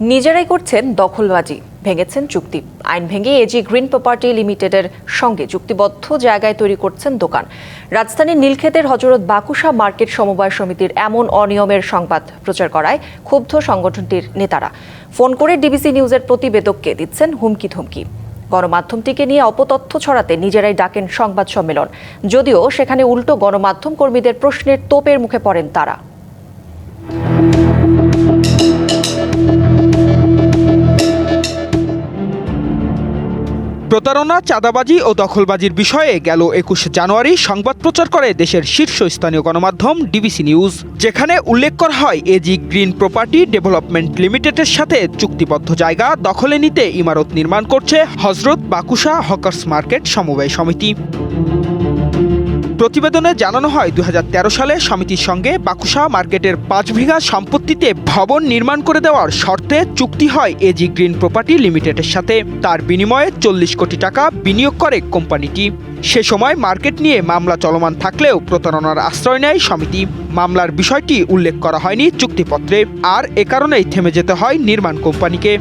নিজেরাই করছেন দখলবাজি, ভেঙেছেন চুক্তি। আইন ভেঙে এজি গ্রিন প্রপার্টি লিমিটেডের সঙ্গে চুক্তিবদ্ধ জায়গায় তৈরি করছেন দোকান। রাজধানীর নীলক্ষেতের হযরত বাকুশা মার্কেট সমবায় সমিতির এমন অনিয়মের সংবাদ প্রচার করায় ক্ষুব্ধ সংগঠনটির নেতারা ফোন করে ডিবিসি নিউজের প্রতিবেদককে দিচ্ছেন হুমকি ধমকি। গণমাধ্যমটিকে নিয়ে অপতথ্য ছড়াতে নিজেরাই ডাকেন সংবাদ সম্মেলন, যদিও সেখানে উল্টো গণমাধ্যম কর্মীদের প্রশ্নের তোপের মুখে পড়েন তারা। প্রতারণা, চাঁদাবাজি ও দখলবাজির বিষয়ে গেল ২১ জানুয়ারি সংবাদ প্রচার করে দেশের শীর্ষস্থানীয় গণমাধ্যম ডিবিসি নিউজ, যেখানে উল্লেখ করা হয় এজি গ্রিন প্রপার্টি ডেভেলপমেন্ট লিমিটেডের সাথে চুক্তিবদ্ধ জায়গা দখলে নিতে ইমারত নির্মাণ করছে হযরত বাকুশা হকার্স মার্কেট সমবায় সমিতি। প্রতিবেদনে জানানো হয় ২০১৩ সালে সমিতির সঙ্গে বাকুশা মার্কেটের ৫ বিঘা সম্পত্তিতে ভবন নির্মাণ করে দেওয়ার শর্তে চুক্তি হয় এজি গ্রিন প্রপার্টি লিমিটেডের সাথে। তার বিনিময়ে ৪০ কোটি টাকা বিনিয়োগ করে কোম্পানিটি। সে সময় মার্কেট নিয়ে মামলা চলমান থাকলেও প্রতারণার আশ্রয় নেয় সমিতি। মামলার বিষয়টি উল্লেখ করা হয়নি চুক্তিপত্রে, আর এ কারণেই থেমে যেতে হয় নির্মাণ কোম্পানিকে।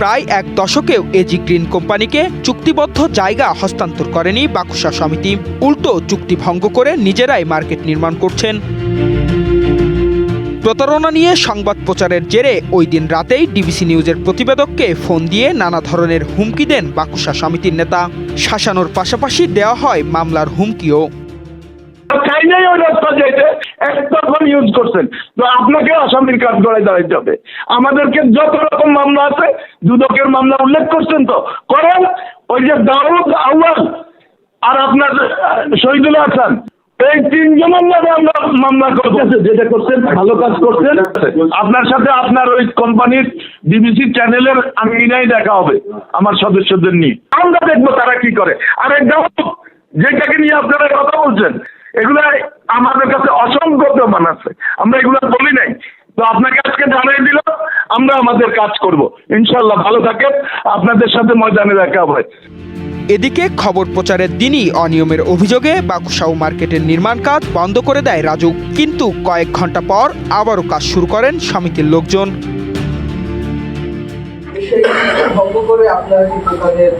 প্রায় এক দশকেও এজি গ্রিন কোম্পানিকে চুক্তিবদ্ধ জায়গা হস্তান্তর করেনি বাকুশা সমিতি, উল্টো চুক্তি ভঙ্গ করে নিজেরাই মার্কেট নির্মাণ করছেন। প্রতারণা নিয়ে সংবাদ প্রচারের জেরে ওই দিন রাতেই ডিবিসি নিউজের প্রতিবেদককে ফোন দিয়ে নানা ধরনের হুমকি দেন বাকুশা সমিতির নেতা। শাসানোর পাশাপাশি দেওয়া হয় মামলার হুমকিও। ইউজ করছেন তো আপনাকে আসামির কাজ গড়ায় দাঁড়াইতে হবে। আমাদেরকে যত রকম মামলা আছে, দুদকের মামলা উল্লেখ করছেন তো করেন। ওই যে দাউদ আউয়াল আর আপনার শহীদুল হাসান, এই তিনজনের নামে আমরা মামলা করতেছি। যেটা করছেন ভালো কাজ করছেন। আপনার সাথে আপনার ওই কোম্পানির ডিবিসি চ্যানেলের আঙিনায় দেখা হবে আমার সদস্যদের নিয়ে। আমরা দেখবো তারা কি করে। আর এক দাউদ যেটাকে নিয়ে আপনারা কথা বলছেন, এগুলা আমাদের কাছে অসংখ্য প্রমাণ আছে, আমরা এগুলা বলি নাই। তো আপনাকে আজকে জানিয়ে দিল, আমরা আমাদের কাজ করব ইনশাল্লাহ। ভালো থাকেন, আপনাদের সাথে ময়দানে দেখা হবে। এদিকে খবর প্রচারের দিনই অনিয়মের অভিযোগে বাকুশাও মার্কেটের নির্মাণ কাজ বন্ধ করে দেয় রাজুক, কিন্তু কয়েক ঘন্টা পর আবারও কাজ শুরু করেন সমিতির লোকজন। ভঙ্গ করে আপনারা কি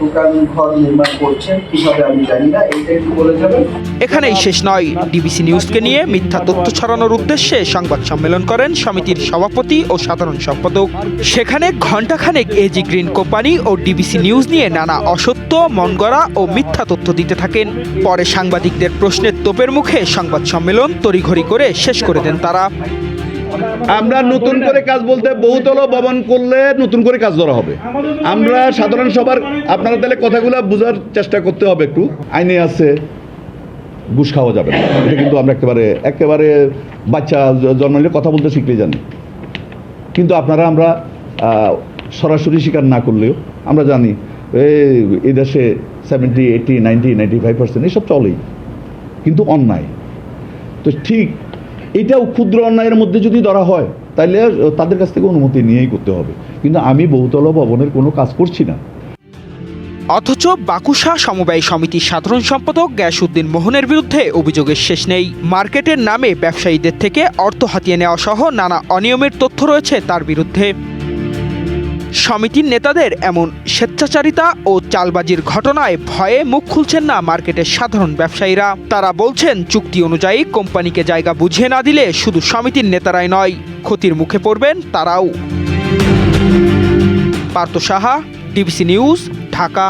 দোকান ঘর নির্মাণ করছেন কিভাবে আমি জানি না, এইটা একটু বলে যাবেন। এখানেই শেষ নয়। ডিবিসি নিউজকে নিয়ে মিথ্যা তথ্য ছড়ানোর উদ্দেশ্যে সংবাদ সম্মেলন করেন সমিতির সভাপতি ও সাধারণ সম্পাদক। সেখানে ঘণ্টাখানেক এজি গ্রিন কোম্পানি ও ডিবিসি নিউজ নিয়ে নানা অসত্য, মনগড়া ও মিথ্যা তথ্য দিতে থাকেন। পরে সাংবাদিকদের প্রশ্নের তোপের মুখে সংবাদ সম্মেলন তড়িঘড়ি করে শেষ করে দেন তারা। আমরা নতুন করে কাজ বলতে বহুতল ভবন করলে নতুন করে কাজ ধরা হবে। আমরা সাধারণ সবার আপনারা তাহলে কথাগুলো বোঝার চেষ্টা করতে হবে একটু। আইনে আছে ঘুষ খাওয়া যাবে না, এটা কিন্তু আমরা একেবারে বাচ্চা জন্ম নিলে কথা বলতে শিখলে জানি। কিন্তু আমরা সরাসরি স্বীকার না করলেও আমরা জানি এই দেশে 70, 80, 90, 95% এসব চলেই, কিন্তু অন্যায় তো ঠিক এটাও ক্ষুদ্র অন্যায়ের মধ্যে যদি ধরা হয় তাহলে তাদের কাছ থেকে অনুমতি নিয়েই করতে হবে। কিন্তু আমি বহুতল ভবনের কোনো কাজ করছি না। অথচ বাকুশা সমবায় সমিতির সাধারণ সম্পাদক গিয়াসউদ্দিন মোহনের বিরুদ্ধে অভিযোগের শেষ নেই। মার্কেটের নামে ব্যবসায়ীদের থেকে অর্থ হাতিয়ে নেওয়া সহ নানা অনিয়মের তথ্য রয়েছে তার বিরুদ্ধে। সমিতির নেতাদের এমন স্বেচ্ছাচারিতা ও চালবাজির ঘটনায় ভয়ে মুখ খুলছেন না মার্কেটের সাধারণ ব্যবসায়ীরা। তারা বলছেন, চুক্তি অনুযায়ী কোম্পানিকে জায়গা বুঝিয়ে না দিলে শুধু সমিতির নেতারাই নয়, ক্ষতির মুখে পড়বেন তারাও। Partha Saha, DBC news, Dhaka.